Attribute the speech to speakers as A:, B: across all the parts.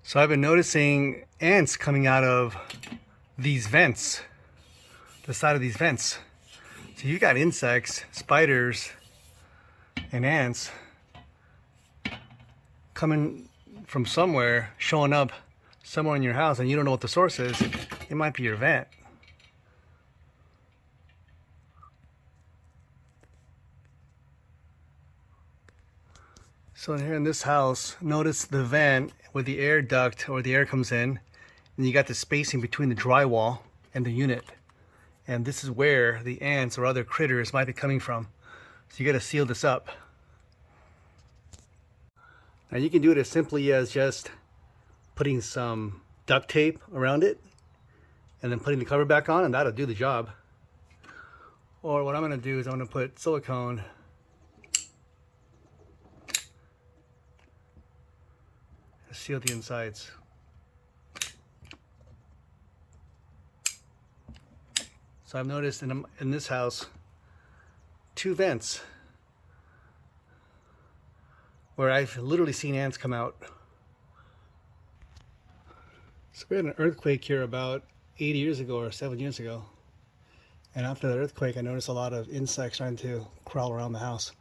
A: So I've been noticing ants coming out of these vents, the side of these vents. So you got insects, spiders, and ants coming from somewhere, showing up somewhere in your house, and you don't know what the source is. It might be your vent. So here in this house, notice the vent where the air duct or the air comes in, and you got the spacing between the drywall and the unit. And this is where the ants or other critters might be coming from. So you got to seal this up. Now you can do it as simply as just putting some duct tape around it and then putting the cover back on, and that'll do the job. Or what I'm going to do is I'm going to put silicone to seal the insides. So I've noticed in this house 2 vents where I've literally seen ants come out. So we had an earthquake here about 8 years ago or 7 years ago. And after the earthquake, I noticed a lot of insects trying to crawl around the house.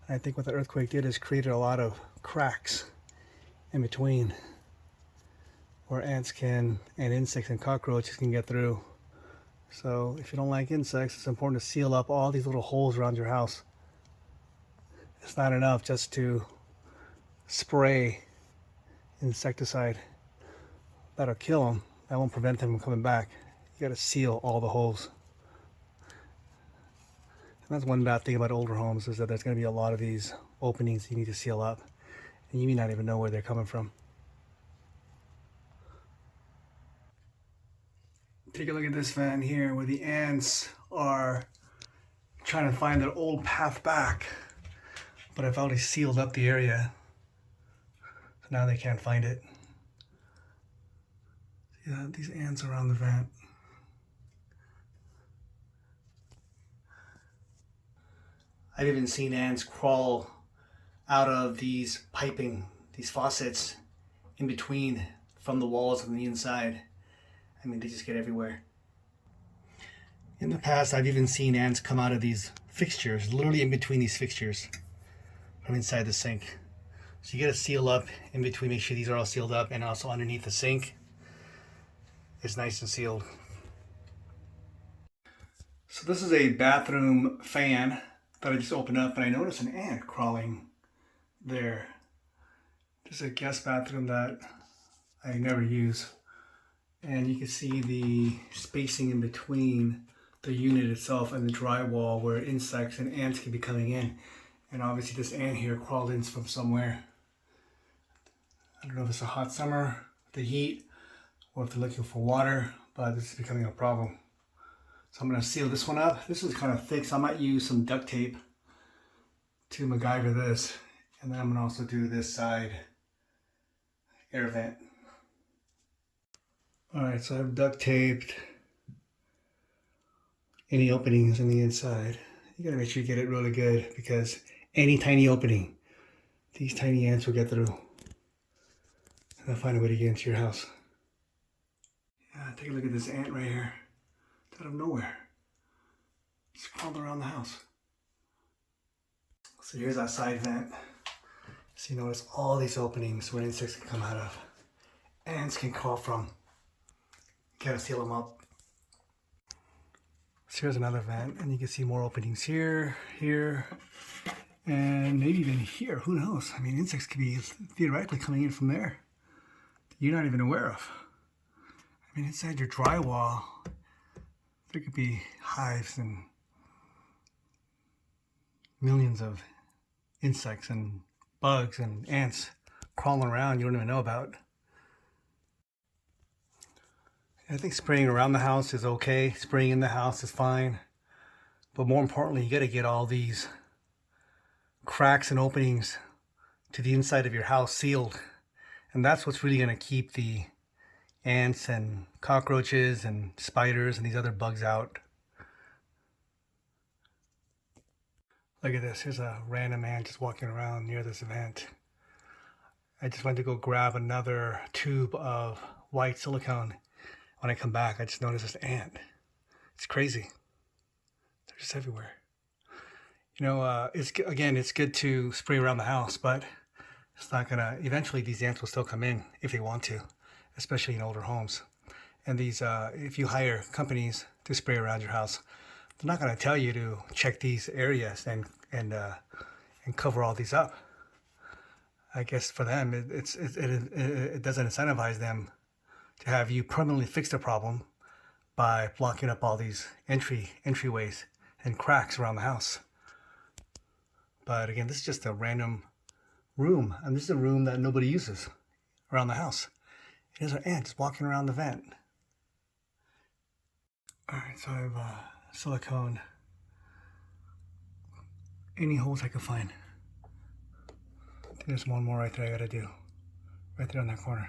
A: And I think what the earthquake did is created a lot of cracks in between where ants can, and insects and cockroaches can get through. So if you don't like insects, it's important to seal up all these little holes around your house. It's not enough just to spray insecticide. That'll kill them. That won't prevent them from coming back. You got to seal all the holes. And that's one bad thing about older homes, is that there's going to be a lot of these openings you need to seal up, and you may not even know where they're coming from. Take a look at this vent here where the ants are trying to find their old path back, but I've already sealed up the area, so now they can't find it. Yeah, these ants around the vent. I've even seen ants crawl out of these piping, these faucets in between from the walls on the inside. I mean, they just get everywhere. In the past, I've even seen ants come out of these fixtures, literally in between these fixtures from inside the sink. So you got to seal up in between, make sure these are all sealed up, and also underneath the sink, it's nice and sealed. So this is a bathroom fan that I just opened up, and I noticed an ant crawling there. This is a guest bathroom that I never use. And you can see the spacing in between the unit itself and the drywall where insects and ants can be coming in. And obviously this ant here crawled in from somewhere. I don't know if it's a hot summer, the heat, or if they're looking for water, but this is becoming a problem. So I'm going to seal this one up. This is kind of thick, so I might use some duct tape to MacGyver this. And then I'm going to also do this side air vent. Alright, so I've duct taped any openings in the inside. You gotta make sure you get it really good, because any tiny opening, these tiny ants will get through. And they'll find a way to get into your house. Yeah, take a look at this ant right here. It's out of nowhere. It's crawled around the house. So here's our side vent. So you notice all these openings where insects can come out of. Ants can crawl from. Gotta seal them up. So here's another vent, and you can see more openings here, here, and maybe even here. Who knows? I mean, insects could be theoretically coming in from there that you're not even aware of. I mean, inside your drywall, there could be hives and millions of insects and bugs and ants crawling around you don't even know about. I think spraying around the house is okay. Spraying in the house is fine. But more importantly, you got to get all these cracks and openings to the inside of your house sealed. And that's what's really going to keep the ants and cockroaches and spiders and these other bugs out. Look at this. Here's a random ant just walking around near this vent. I just went to go grab another tube of white silicone. When I come back, I just noticed this ant. It's crazy. They're just everywhere. You know, it's good to spray around the house, but it's not gonna. Eventually, these ants will still come in if they want to, especially in older homes. And these, if you hire companies to spray around your house, they're not gonna tell you to check these areas and cover all these up. I guess for them, it doesn't incentivize them to have you permanently fix the problem by blocking up all these entryways and cracks around the house. But again, this is just a random room, and this is a room that nobody uses around the house. Here's an ant just walking around the vent. All right, so I have silicone any holes I can find. I think there's one more right there I gotta do, right there on that corner.